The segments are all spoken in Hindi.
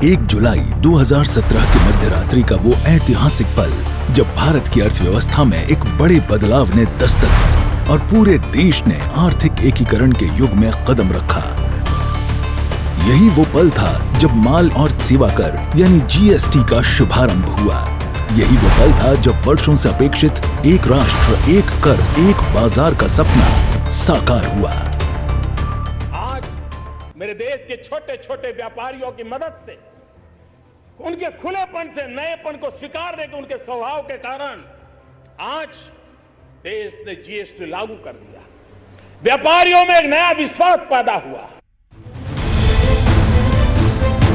1 जुलाई 2017 की मध्यरात्रि का वो ऐतिहासिक पल जब भारत की अर्थव्यवस्था में एक बड़े बदलाव ने दस्तक दी और पूरे देश ने आर्थिक एकीकरण के युग में कदम रखा। यही वो पल था जब माल और सेवा कर यानी जीएसटी का शुभारंभ हुआ। यही वो पल था जब वर्षों से अपेक्षित एक राष्ट्र एक कर एक बाजार का सपना साकार हुआ। आज मेरे देश के छोटे छोटे व्यापारियों की मदद से, उनके खुलेपन से, नएपन को स्वीकारने के उनके स्वभाव के कारण आज देश ने जीएसटी लागू कर दिया। व्यापारियों में एक नया विश्वास पैदा हुआ।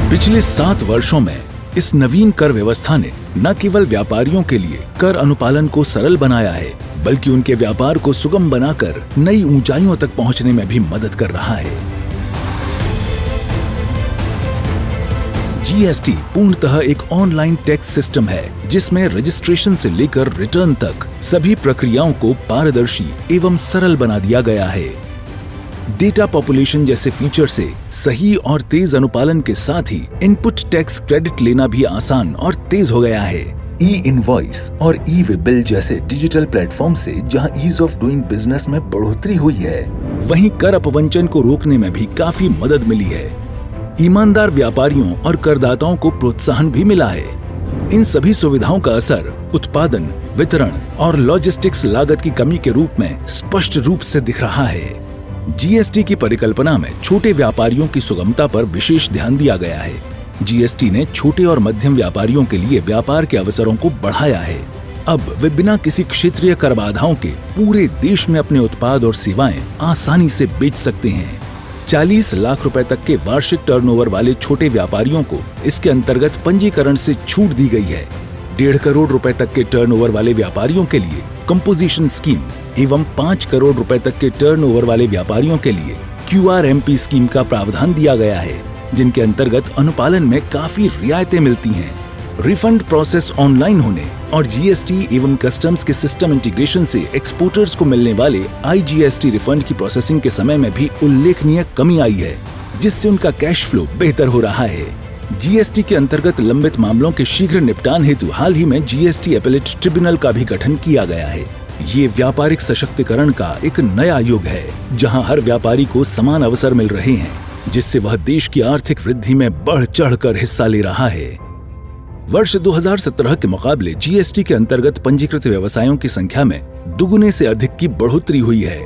पिछले 7 वर्षों में इस नवीन कर व्यवस्था ने न केवल व्यापारियों के लिए कर अनुपालन को सरल बनाया है, बल्कि उनके व्यापार को सुगम बनाकर नई ऊंचाइयों तक पहुंचने में भी मदद कर रहा है। जीएसटी पूर्णतः एक ऑनलाइन टैक्स सिस्टम है जिसमें रजिस्ट्रेशन से लेकर रिटर्न तक सभी प्रक्रियाओं को पारदर्शी एवं सरल बना दिया गया है। डेटा पॉपुलेशन जैसे फीचर से सही और तेज अनुपालन के साथ ही इनपुट टैक्स क्रेडिट लेना भी आसान और तेज हो गया है। ई इनवॉइस और ई वे बिल जैसे डिजिटल प्लेटफॉर्म से जहां ईज ऑफ डूइंग बिजनेस में बढ़ोतरी हुई है, वहीं कर अपवंचन को रोकने में भी काफी मदद मिली है। ईमानदार व्यापारियों और करदाताओं को प्रोत्साहन भी मिला है। इन सभी सुविधाओं का असर उत्पादन, वितरण और लॉजिस्टिक्स लागत की कमी के रूप में स्पष्ट रूप से दिख रहा है। जीएसटी की परिकल्पना में छोटे व्यापारियों की सुगमता पर विशेष ध्यान दिया गया है। जीएसटी ने छोटे और मध्यम व्यापारियों के लिए व्यापार के अवसरों को बढ़ाया है। अब वे बिना किसी क्षेत्रीय कर बाधाओं के पूरे देश में अपने उत्पाद और सेवाएं आसानी से बेच सकते हैं। 40 लाख रुपए तक के वार्षिक टर्नओवर वाले छोटे व्यापारियों को इसके अंतर्गत पंजीकरण से छूट दी गई है। 1.5 करोड़ रुपए तक के टर्नओवर वाले व्यापारियों के लिए कंपोजिशन स्कीम एवं 5 करोड़ रुपए तक के टर्नओवर वाले व्यापारियों के लिए QRMP स्कीम का प्रावधान दिया गया है, जिनके अंतर्गत अनुपालन में काफी रियायतें मिलती हैं। रिफंड प्रोसेस ऑनलाइन होने और जीएसटी एवं कस्टम्स के सिस्टम इंटीग्रेशन से एक्सपोर्टर्स को मिलने वाले IGST रिफंड की प्रोसेसिंग के समय में भी उल्लेखनीय कमी आई है, जिससे उनका कैश फ्लो बेहतर हो रहा है। जीएसटी के अंतर्गत लंबित मामलों के शीघ्र निपटान हेतु हाल ही में जीएसटी एपेलेट ट्रिब्यूनल का भी गठन किया गया है। ये व्यापारिक सशक्तिकरण का एक नया युग है, जहां हर व्यापारी को समान अवसर मिल रहे हैं, जिससे वह देश की आर्थिक वृद्धि में बढ़ चढ़कर हिस्सा ले रहा है। वर्ष 2017 के मुकाबले जीएसटी के अंतर्गत पंजीकृत व्यवसायों की संख्या में दुगुने से अधिक की बढ़ोतरी हुई है।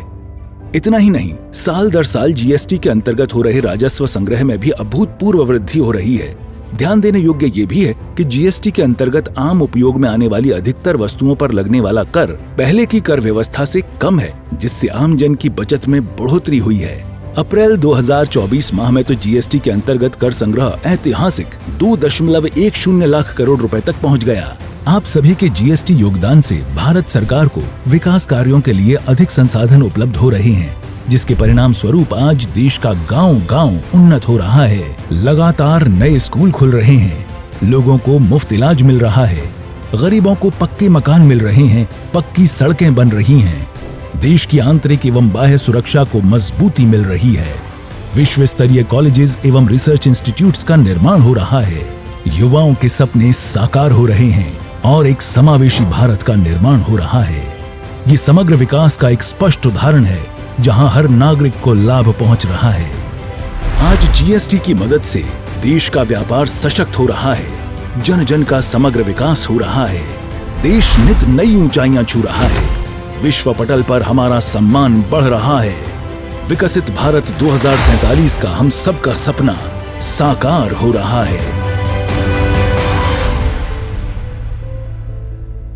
इतना ही नहीं, साल दर साल जीएसटी के अंतर्गत हो रहे राजस्व संग्रह में भी अभूतपूर्व वृद्धि हो रही है। ध्यान देने योग्य ये भी है कि जीएसटी के अंतर्गत आम उपयोग में आने वाली अधिकतर वस्तुओं पर लगने वाला कर पहले की कर व्यवस्था से कम है, जिससे आम जन की बचत में बढ़ोतरी हुई है। अप्रैल 2024 माह में तो जीएसटी के अंतर्गत कर संग्रह ऐतिहासिक 2.10 लाख करोड़ रुपए तक पहुंच गया। आप सभी के जीएसटी योगदान से भारत सरकार को विकास कार्यों के लिए अधिक संसाधन उपलब्ध हो रहे हैं, जिसके परिणाम स्वरूप आज देश का गांव-गांव उन्नत हो रहा है। लगातार नए स्कूल खुल रहे हैं, लोगों को मुफ्त इलाज मिल रहा है, गरीबों को पक्के मकान मिल रहे हैं, पक्की सड़कें बन रही हैं, देश की आंतरिक एवं बाह्य सुरक्षा को मजबूती मिल रही है, विश्व स्तरीय कॉलेजेस एवं रिसर्च इंस्टीट्यूट्स का निर्माण हो रहा है, युवाओं के सपने साकार हो रहे हैं और एक समावेशी भारत का निर्माण हो रहा है। ये समग्र विकास का एक स्पष्ट उदाहरण है, जहां हर नागरिक को लाभ पहुंच रहा है। आज जीएसटी की मदद से देश का व्यापार सशक्त हो रहा है, जन जन का समग्र विकास हो रहा है, देश नित नई ऊंचाइयां छू रहा है, विश्व पटल पर हमारा सम्मान बढ़ रहा है। विकसित भारत 2047 का हम सबका सपना साकार हो रहा है।